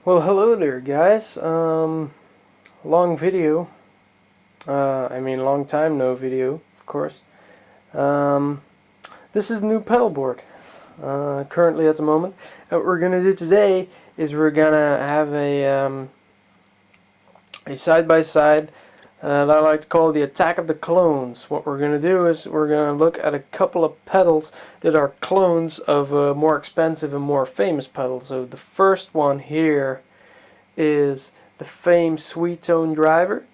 Well, hello there, guys. Long video. Long time no video, of course. Um, this is the new pedalboard. Currently, at the moment, what we're gonna do today is we're gonna have a side by side that I like to call the attack of the clones. What we're gonna do is we're gonna look at a couple of pedals that are clones of more expensive and more famous pedals. So the first one here is the famed Sweet Tone driver,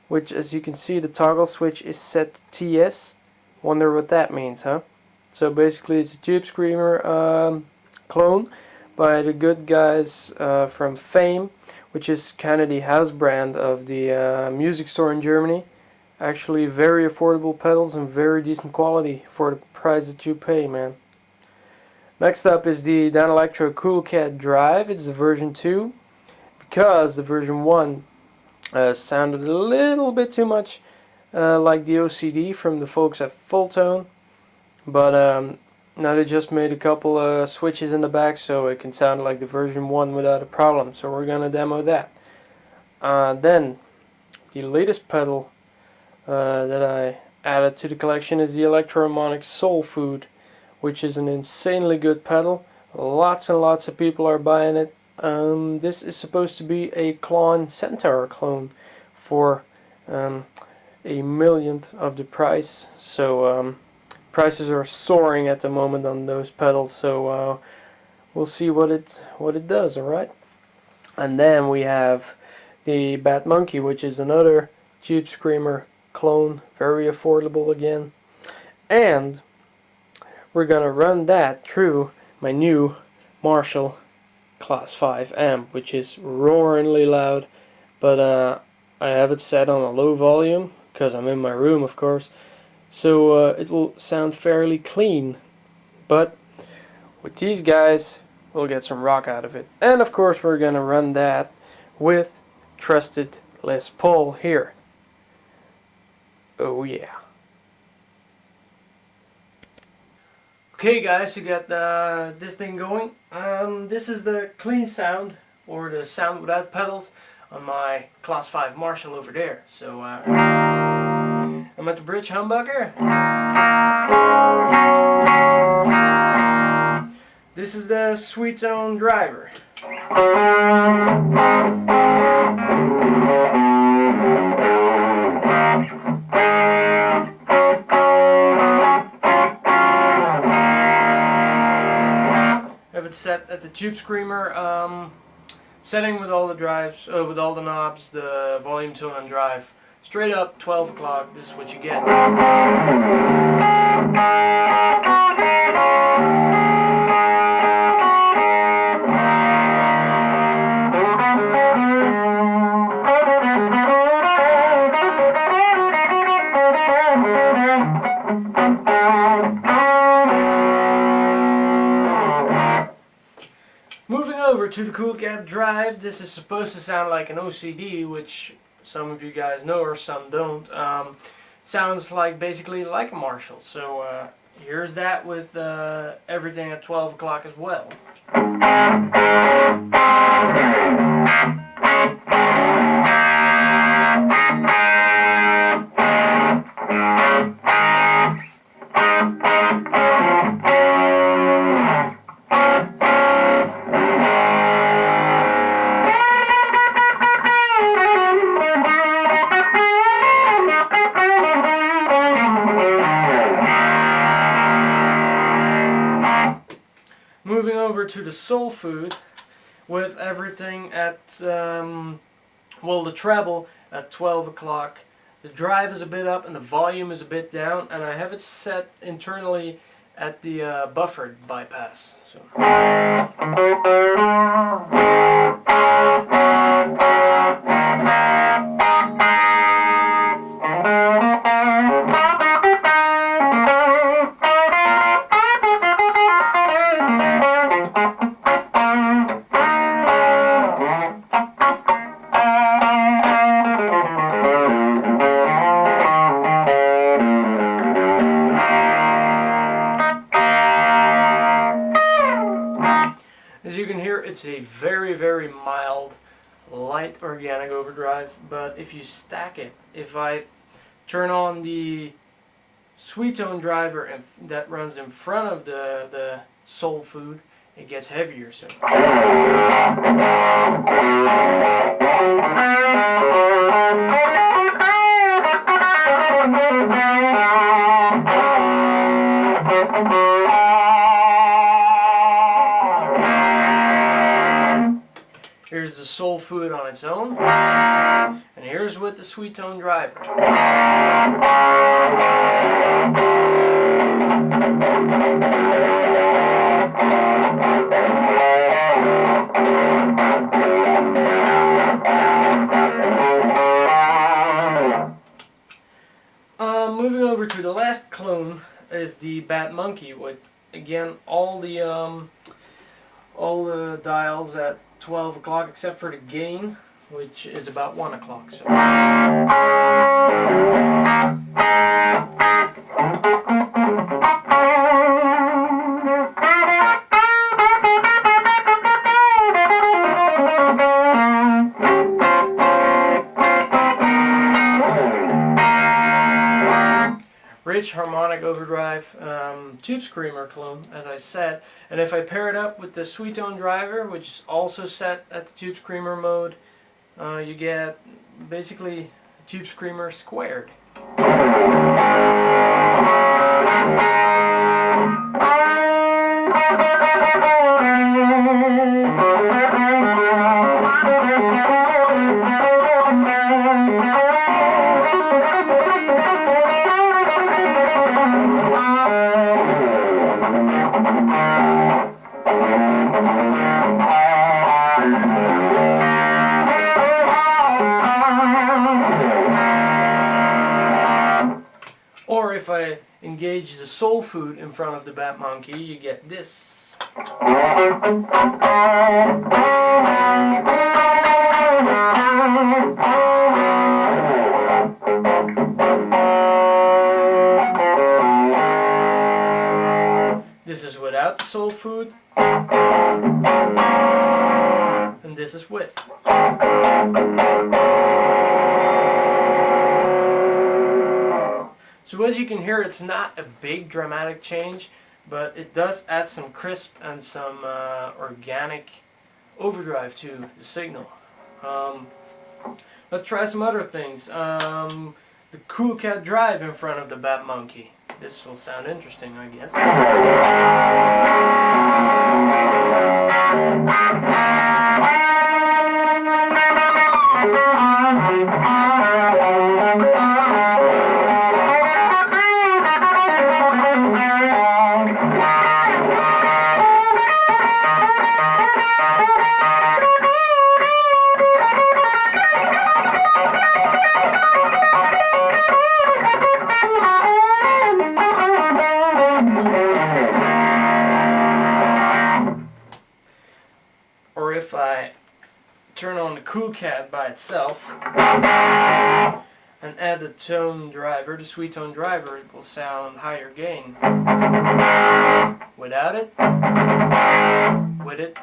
which, as you can see, the toggle switch is set to TS. Wonder what that means, huh? So basically it's a Tubescreamer clone by the good guys from Fame, which is kind of the house brand of the music store in Germany. Actually very affordable pedals and very decent quality for the price that you pay, man. Next up is the Danelectro Cool Cat Drive. It's the version 2. Because the version 1 sounded a little bit too much like the OCD from the folks at Full Tone, but now they just made a couple switches in the back so it can sound like the version 1 without a problem, so we're gonna demo that. Then the latest pedal that I added to the collection is the electro-harmonix Soul Food, which is an insanely good pedal. Lots and lots of people are buying it. This is supposed to be a Klon Centaur clone for a millionth of the price. So prices are soaring at the moment on those pedals. So we'll see what it does. All right. And then we have the Bat Monkey, which is another Tubescreamer clone, very affordable again. And we're gonna run that through my new Marshall Class 5 amp, which is roaringly loud, but I have it set on a low volume because I'm in my room, of course, so it will sound fairly clean. But with these guys, we'll get some rock out of it. And of course, we're gonna run that with trusted Les Paul here. Oh yeah. Okay guys, you got this thing going. This is the clean sound, or the sound without pedals, on my Class 5 Marshall over there. So I'm at the bridge humbucker. This is the Sweet Tone driver. Set at the Tubescreamer setting with all the drives, with all the knobs, the volume, tone, and drive. Straight up 12 o'clock. This is what you get. Moving over to the Cool Cat Drive, this is supposed to sound like an OCD, which some of you guys know or some don't. Sounds like basically like a Marshall. So here's that with everything at 12 o'clock as well. Moving over to the Soul Food with everything at, well, the treble at 12 o'clock. The drive is a bit up and the volume is a bit down, and I have it set internally at the buffered bypass. So. it's a very, very mild, light organic overdrive, but if you stack it, if I turn on the sweet tone driver and that runs in front of the soul food, it gets heavier. So here's the soul food on its own, and here's with the sweet tone driver. Moving over to the last clone is the Bat Monkey, with again all the dials at 12 o'clock except for the gain, which is about 1 o'clock. So. Rich harmonic overdrive, Tubescreamer clone, as I said, and if I pair it up with the sweet tone driver, which is also set at the Tubescreamer mode, you get basically Tubescreamer squared. Or if I engage the soul food in front of the Bat Monkey, you get this. This is without the soul food, and this is with. So as you can hear, it's not a big dramatic change, but it does add some crisp and some organic overdrive to the signal. Let's try some other things. The Cool Cat drive in front of the Bat Monkey. This will sound interesting, I guess. Or if I turn on the Cool Cat by itself and add the tone driver, the sweet tone driver, it will sound higher gain. Without it, with it.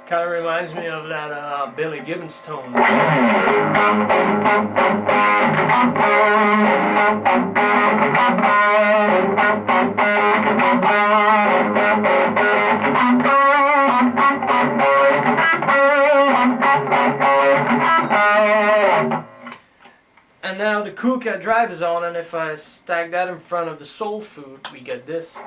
Kind of reminds me of that Billy Gibbons tone. And now the Cool Cat drive is on, and if I stack that in front of the soul food, we get this.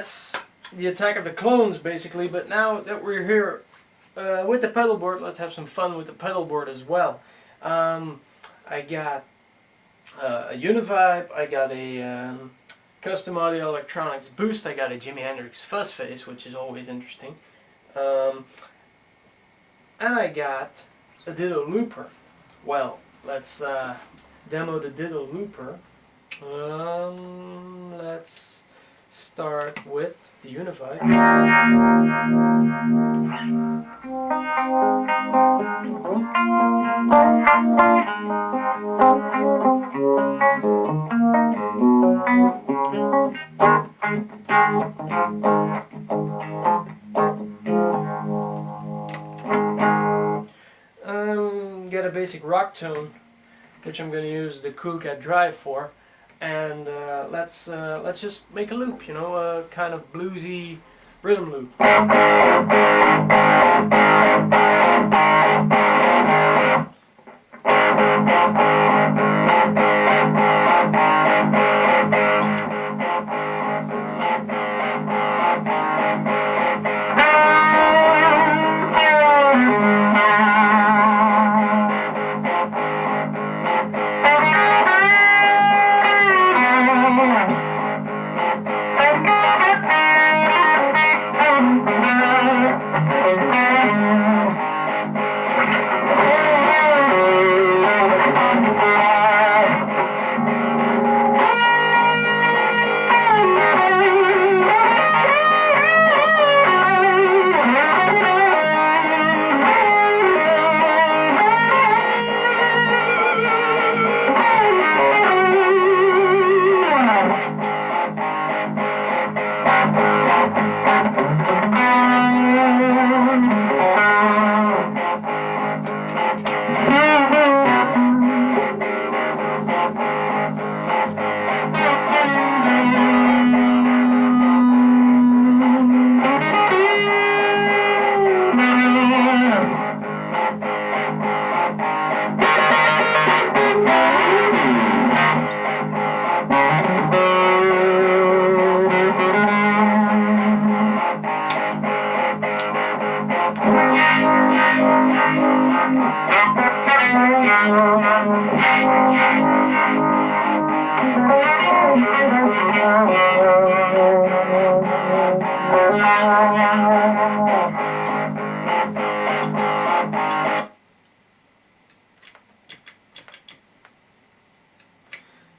that's the attack of the clones, basically. But now that we're here with the pedal board, let's have some fun with the pedal board as well. I got a Univibe, I got a custom audio electronics boost, I got a Jimi Hendrix fuzz face, which is always interesting, and I got a Ditto looper. Well, let's demo the Ditto looper. Let's start with the Univibe. Get a basic rock tone, which I'm going to use the Cool Cat Drive for, and let's just make a loop, you know, a kind of bluesy rhythm loop.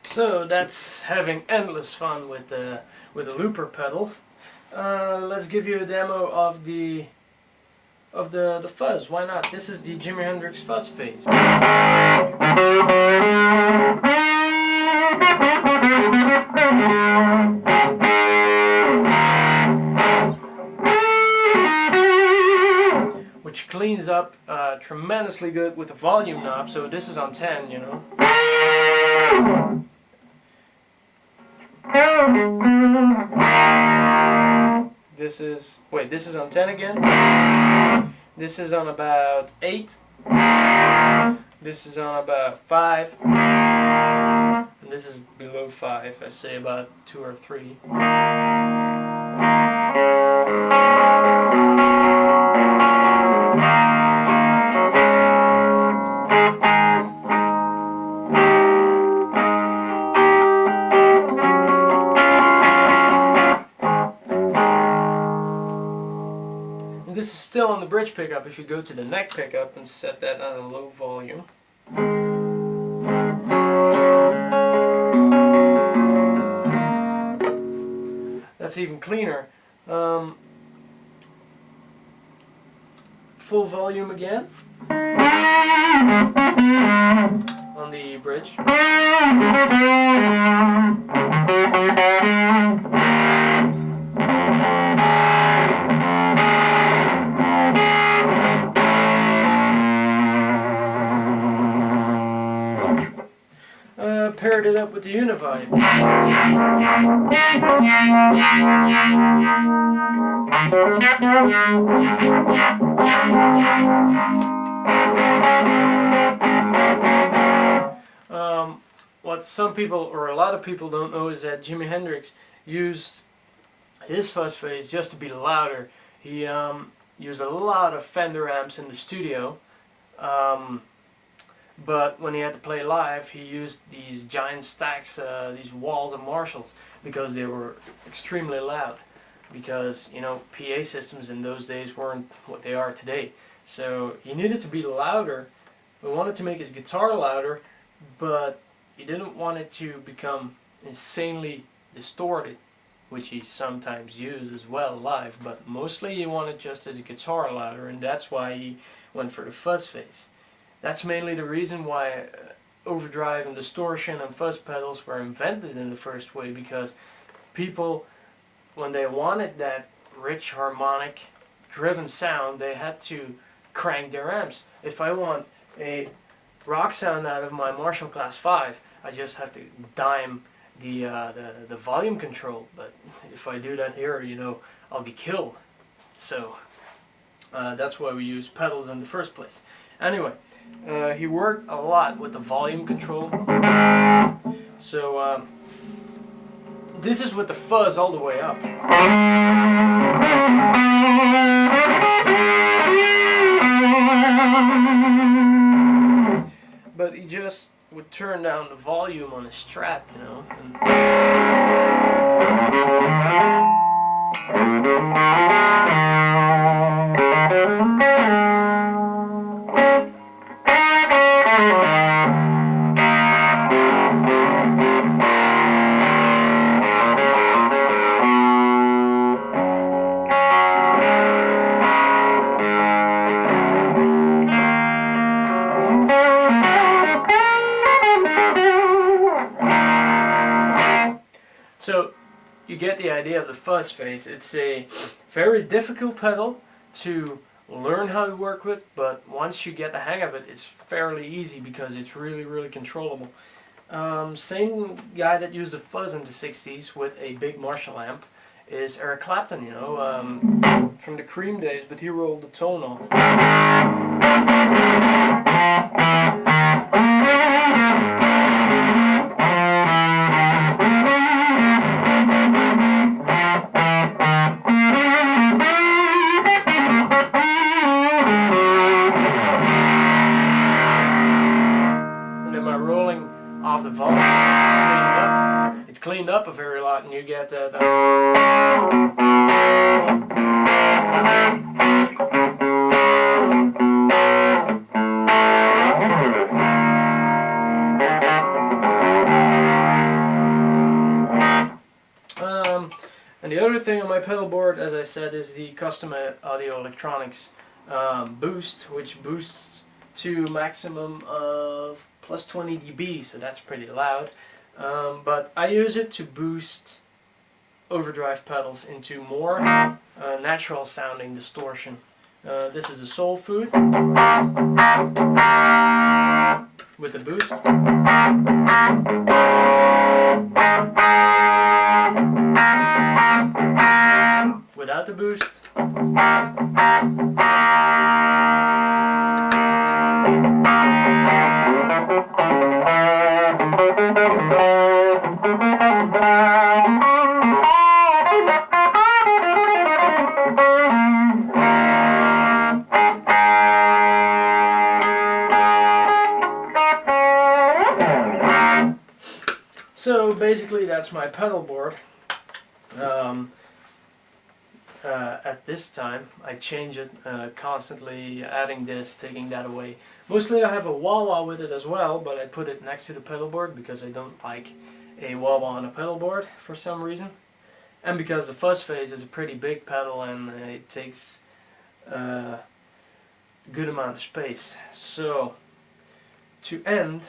So that's having endless fun with the looper pedal. Let's give you a demo of the fuzz. Why not? This is the Jimi Hendrix fuzz phase. Which cleans up tremendously good with the volume knob. So this is on 10, you know. This is on 10 again. This is on about 8. This is on about 5. And this is below 5, I say about 2 or 3. This is still on the bridge pickup. If you go to the neck pickup and set that on a low volume. That's even cleaner. Full volume again on the bridge. Paired it up with the Univibe. What some people, or a lot of people, don't know is that Jimi Hendrix used his fuzz phase, just to be louder, he used a lot of Fender amps in the studio. But when he had to play live, he used these giant stacks, these walls of Marshalls, because they were extremely loud. Because, you know, PA systems in those days weren't what they are today. So he needed to be louder. We wanted to make his guitar louder, but he didn't want it to become insanely distorted, which he sometimes used as well live, but mostly he wanted just his guitar louder, and that's why he went for the fuzz phase. That's mainly the reason why overdrive and distortion and fuzz pedals were invented in the first way, because people, when they wanted that rich harmonic driven sound, they had to crank their amps. If I want a rock sound out of my Marshall Class 5, I just have to dime the volume control. But if I do that here, you know, I'll be killed. So that's why we use pedals in the first place. Anyway, he worked a lot with the volume control. So this is with the fuzz all the way up. But he just would turn down the volume on his Strat, you know. So you get the idea of the fuzz phase. It's a very difficult pedal to learn how to work with, but once you get the hang of it, it's fairly easy because it's really, really controllable. Same guy that used the fuzz in the 60s with a big Marshall amp is Eric Clapton, you know, from the Cream days, but he rolled the tone off. Off the volume, it's cleaned up a very lot, and you get that. And the other thing on my pedal board, as I said, is the custom audio electronics boost, which boosts to maximum of plus 20 dB, so that's pretty loud. But I use it to boost overdrive pedals into more natural sounding distortion. This is a Soul Food with the boost. Without the boost. So basically that's my pedal board. At this time I change it constantly, adding this, taking that away. Mostly I have a wah-wah with it as well, but I put it next to the pedal board because I don't like a wah-wah on a pedal board for some reason. And because the fuzz phase is a pretty big pedal and it takes a good amount of space. So to end,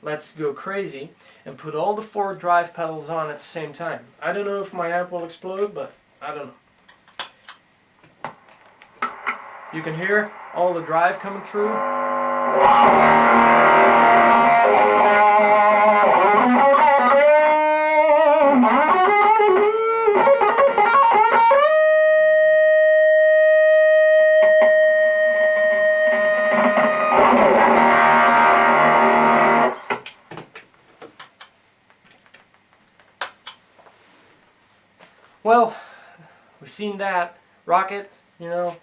let's go crazy and put all the 4 drive pedals on at the same time. I don't know if my amp will explode, but I don't know. You can hear all the drive coming through. Well, seen that. Rock it, you know.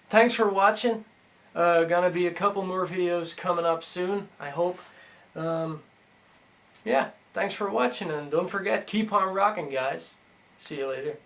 Thanks for watching. Gonna be a couple more videos coming up soon, I hope. Yeah, thanks for watching, and don't forget, keep on rocking, guys. See you later.